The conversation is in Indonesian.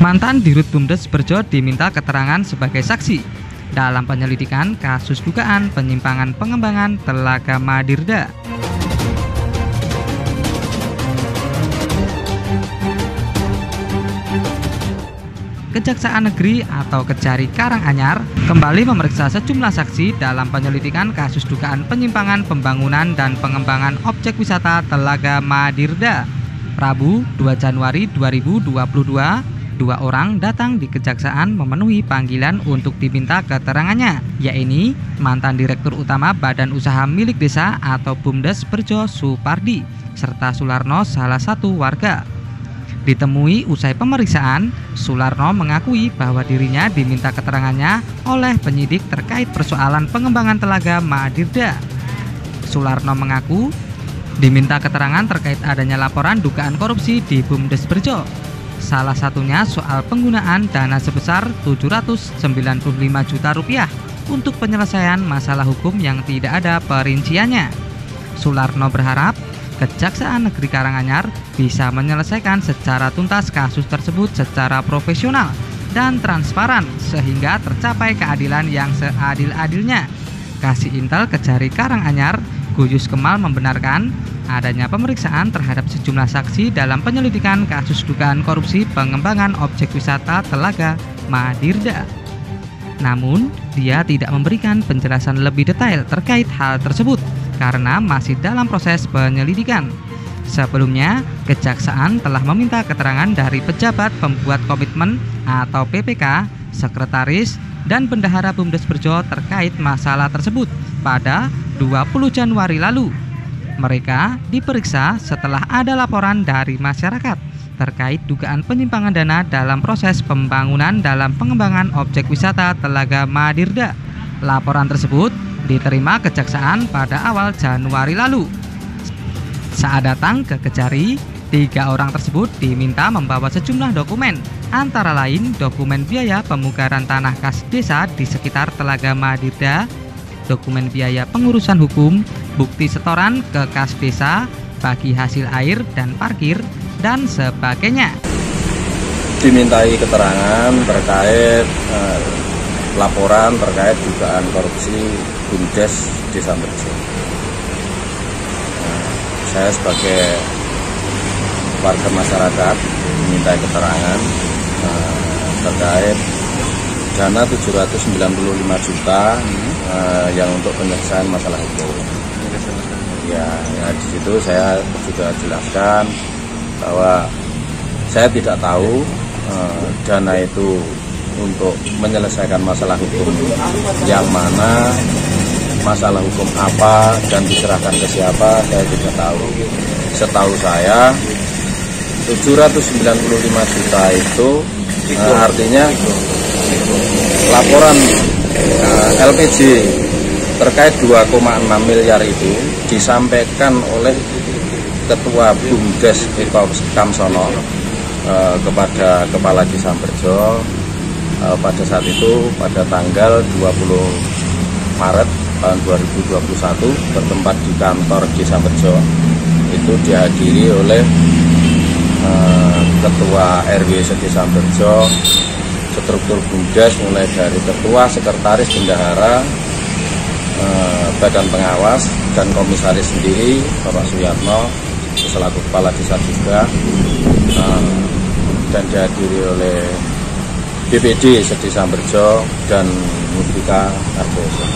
Mantan Dirut Bumdes Berjo diminta keterangan sebagai saksi dalam penyelidikan kasus dugaan penyimpangan pengembangan Telaga Madirda. Kejaksaan Negeri atau Kejari Karanganyar kembali memeriksa sejumlah saksi dalam penyelidikan kasus dugaan penyimpangan pembangunan dan pengembangan objek wisata Telaga Madirda. Rabu 2 Januari 2022, dua orang datang di Kejaksaan memenuhi panggilan untuk diminta keterangannya, yaitu mantan Direktur Utama Badan Usaha Milik Desa atau Bumdes Berjo Supardi, serta Sularno, salah satu warga. Ditemui usai pemeriksaan, Sularno mengakui bahwa dirinya diminta keterangannya oleh penyidik terkait persoalan pengembangan Telaga Madirda. Sularno mengaku diminta keterangan terkait adanya laporan dugaan korupsi di Bumdes Berjo. Salah satunya soal penggunaan dana sebesar Rp795 juta untuk penyelesaian masalah hukum yang tidak ada perinciannya. Sularno berharap Kejaksaan Negeri Karanganyar bisa menyelesaikan secara tuntas kasus tersebut secara profesional dan transparan sehingga tercapai keadilan yang seadil-adilnya. Kasih Intel Kejari Karanganyar, Guyus Kemal membenarkan adanya pemeriksaan terhadap sejumlah saksi dalam penyelidikan kasus dugaan korupsi pengembangan objek wisata Telaga Madirda. Namun, dia tidak memberikan penjelasan lebih detail terkait hal tersebut karena masih dalam proses penyelidikan. Sebelumnya, Kejaksaan telah meminta keterangan dari pejabat pembuat komitmen atau PPK, sekretaris, dan bendahara Bumdes Berjo terkait masalah tersebut pada 20 Januari lalu. Mereka diperiksa setelah ada laporan dari masyarakat terkait dugaan penyimpangan dana dalam proses pembangunan dalam pengembangan objek wisata Telaga Madirda. Laporan tersebut diterima Kejaksaan pada awal Januari lalu. Saat datang ke Kejari, 3 orang tersebut diminta membawa sejumlah dokumen, antara lain dokumen biaya pemugaran tanah kas desa di sekitar Telaga Madirda, dokumen biaya pengurusan hukum, bukti setoran ke kas desa bagi hasil air dan parkir, dan sebagainya. Dimintai keterangan terkait laporan terkait dugaan korupsi Bumdes Desa Berjo. Saya sebagai warga masyarakat dimintai keterangan terkait dana 795 juta yang untuk penyelesaian masalah hukum. Ya, di situ saya juga jelaskan bahwa saya tidak tahu dana itu untuk menyelesaikan masalah hukum yang mana, masalah hukum apa, dan diserahkan ke siapa, saya tidak tahu. Setahu saya 795 juta itu artinya laporan LPG terkait 2,6 miliar itu disampaikan oleh Ketua Bumdes Eko Kamsono kepada Kepala Desa Berjo pada saat itu pada tanggal 20 Maret tahun 2021 bertempat di kantor Desa Berjo. Itu dihadiri oleh Ketua RW Desa Berjo, struktur Bumdes mulai dari ketua, sekretaris, bendahara, badan pengawas, dan komisaris sendiri Bapak Suyatno selaku kepala desa juga, dan dihadiri oleh BPD Desa Berjo dan Mutika Kardoso.